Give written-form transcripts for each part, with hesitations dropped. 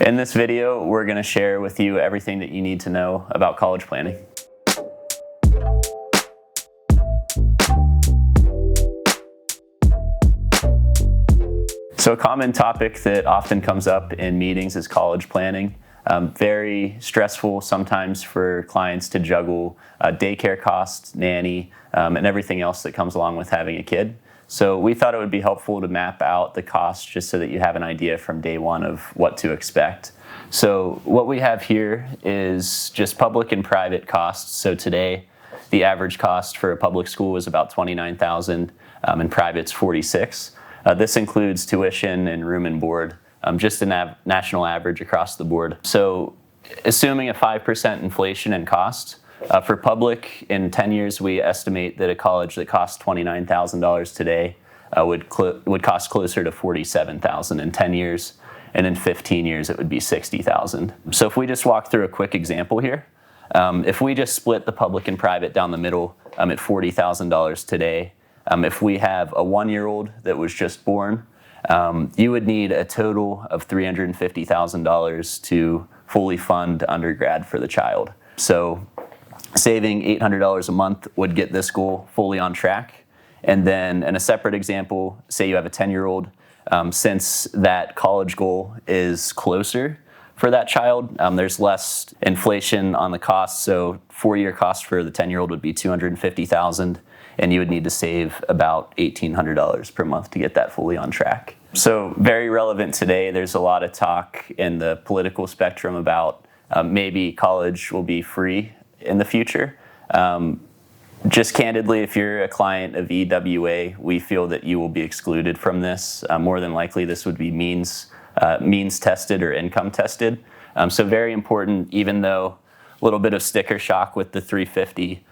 In this video, we're going to share with you everything that you need to know about college planning. So a common topic that often comes up in meetings is college planning. Very stressful sometimes for clients to juggle daycare costs, nanny, and everything else that comes along with having a kid. So we thought it would be helpful to map out the costs just so that you have an idea from day one of what to expect. So what we have here is just public and private costs. So today, the average cost for a public school is about $29,000, and private's $46,000. This includes tuition and room and board, just a national average across the board. So assuming a 5% inflation in cost, for public, in 10 years, we estimate that a college that costs $29,000 today would cost closer to $47,000 in 10 years, and in 15 years, it would be $60,000. So if we just walk through a quick example here, if we just split the public and private down the middle at $40,000 today, if we have a 1-year-old that was just born, you would need a total of $350,000 to fully fund undergrad for the child. So saving $800 a month would get this goal fully on track. And then in a separate example, say you have a 10-year-old, since that college goal is closer for that child, there's less inflation on the cost. So 4-year cost for the 10-year-old would be $250,000, and you would need to save about $1,800 per month to get that fully on track. So very relevant today. There's a lot of talk in the political spectrum about maybe college will be free in the future. Just candidly, if you're a client of EWA, we feel that you will be excluded from this. More than likely, this would be means tested or income tested. So very important, even though a little bit of sticker shock with the 350,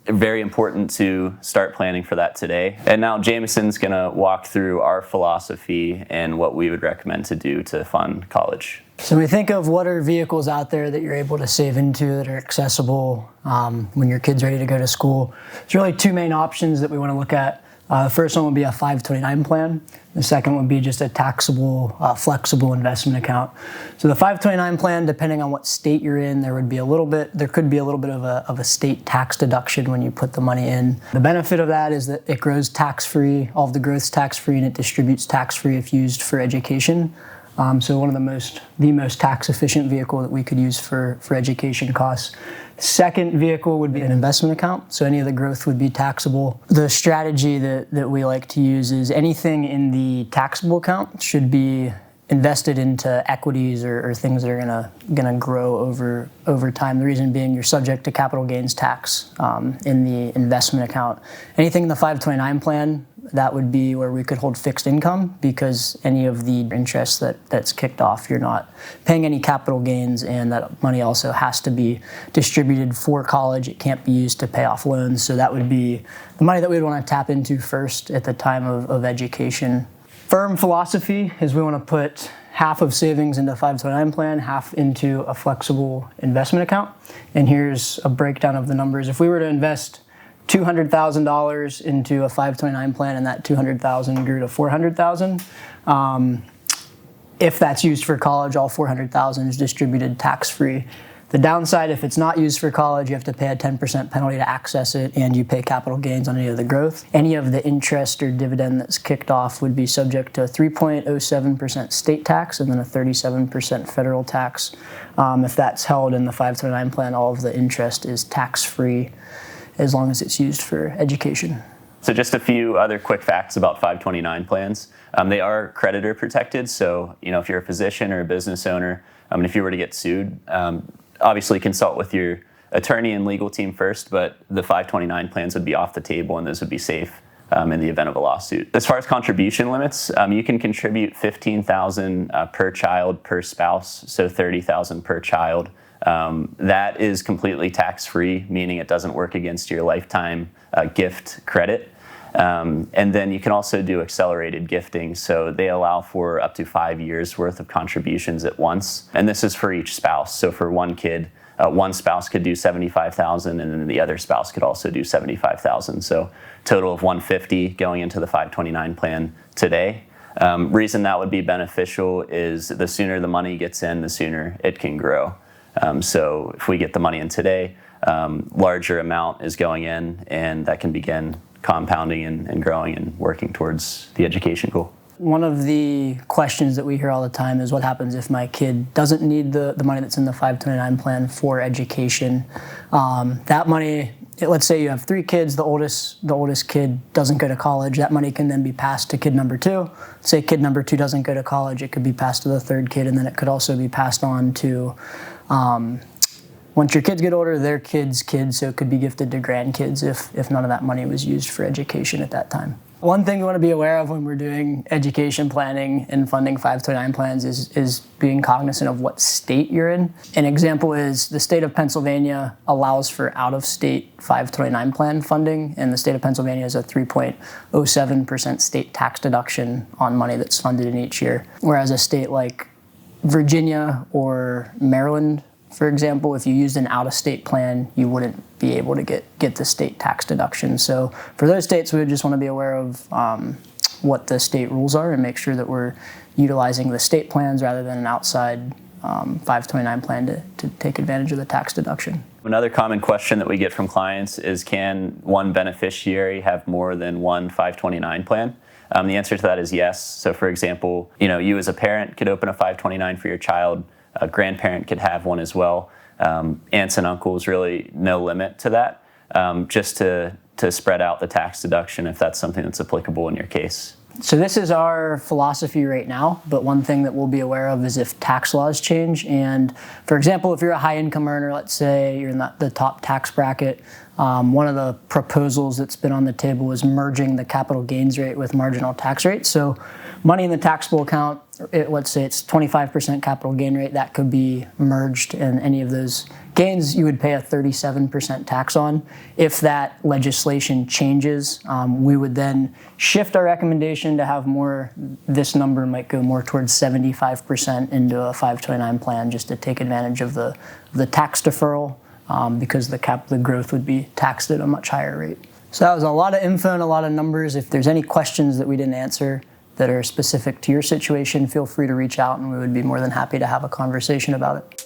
very important to start planning for that today. And now Jameson's gonna walk through our philosophy and what we would recommend to do to fund college. So when we think of what are vehicles out there that you're able to save into that are accessible when your kid's ready to go to school, there's really two main options that we want to look at. The first one would be a 529 plan. The second would be just a taxable flexible investment account. So the 529 plan, depending on what state you're in, there could be a little bit of a state tax deduction when you put the money in. The benefit of that is that it grows tax-free, all of the growth's tax-free, and it distributes tax-free if used for education. So one of the most tax-efficient vehicle that we could use for education costs. Second vehicle would be an investment account, so any of the growth would be taxable. The strategy that we like to use is anything in the taxable account should be invested into equities or things that are gonna grow over time. The reason being you're subject to capital gains tax in the investment account. Anything in the 529 plan, that would be where we could hold fixed income, because any of the interest that's kicked off, you're not paying any capital gains, and that money also has to be distributed for college. It can't be used to pay off loans. So that would be the money that we'd want to tap into first at the time of education. Firm philosophy is we want to put half of savings into a 529 plan, half into a flexible investment account. And here's a breakdown of the numbers. If we were to invest $200,000 into a 529 plan and that $200,000 grew to $400,000, if that's used for college, all $400,000 is distributed tax-free. The downside, if it's not used for college, you have to pay a 10% penalty to access it, and you pay capital gains on any of the growth. Any of the interest or dividend that's kicked off would be subject to a 3.07% state tax and then a 37% federal tax. If that's held in the 529 plan, all of the interest is tax-free as long as it's used for education. So just a few other quick facts about 529 plans. They are creditor protected, so if you're a physician or a business owner, if you were to get sued, obviously consult with your attorney and legal team first, but the 529 plans would be off the table and those would be safe in the event of a lawsuit. As far as contribution limits, you can contribute $15,000 per child per spouse, so $30,000 per child. That is completely tax-free, meaning it doesn't work against your lifetime gift credit. And then you can also do accelerated gifting, so they allow for up to 5 years worth of contributions at once. And this is for each spouse. So for one kid, one spouse could do $75,000, and then the other spouse could also do $75,000. So total of $150 going into the 529 plan today. Reason that would be beneficial is the sooner the money gets in, the sooner it can grow. So if we get the money in today, larger amount is going in, and that can begin compounding and growing and working towards the education goal. One of the questions that we hear all the time is what happens if my kid doesn't need the money that's in the 529 plan for education. That money, let's say you have 3 kids, the oldest kid doesn't go to college, that money can then be passed to kid number 2. Say kid number 2 doesn't go to college, it could be passed to the 3rd kid, and then it could also be passed on to, once your kids get older, their kids' kids, so it could be gifted to grandkids if none of that money was used for education at that time. One thing we want to be aware of when we're doing education planning and funding 529 plans is being cognizant of what state you're in. An example is the state of Pennsylvania allows for out-of-state 529 plan funding, and the state of Pennsylvania has a 3.07% state tax deduction on money that's funded in each year. Whereas a state like Virginia or Maryland, for example, if you used an out-of-state plan, you wouldn't be able to get the state tax deduction. So for those states, we would just want to be aware of what the state rules are and make sure that we're utilizing the state plans rather than an outside 529 plan to take advantage of the tax deduction. Another common question that we get from clients is, can one beneficiary have more than one 529 plan? The answer to that is yes. So for example, you as a parent could open a 529 for your child. A grandparent could have one as well. Aunts and uncles, really no limit to that, just to spread out the tax deduction if that's something that's applicable in your case. So this is our philosophy right now, but one thing that we'll be aware of is if tax laws change. And for example, if you're a high income earner, let's say you're in the top tax bracket, one of the proposals that's been on the table is merging the capital gains rate with marginal tax rate. So money in the taxable account, let's say it's 25% capital gain rate, that could be merged, and any of those gains you would pay a 37% tax on. If that legislation changes, we would then shift our recommendation to have more, this number might go more towards 75% into a 529 plan just to take advantage of the tax deferral, because the growth would be taxed at a much higher rate. So that was a lot of info and a lot of numbers. If there's any questions that we didn't answer that are specific to your situation, feel free to reach out and we would be more than happy to have a conversation about it.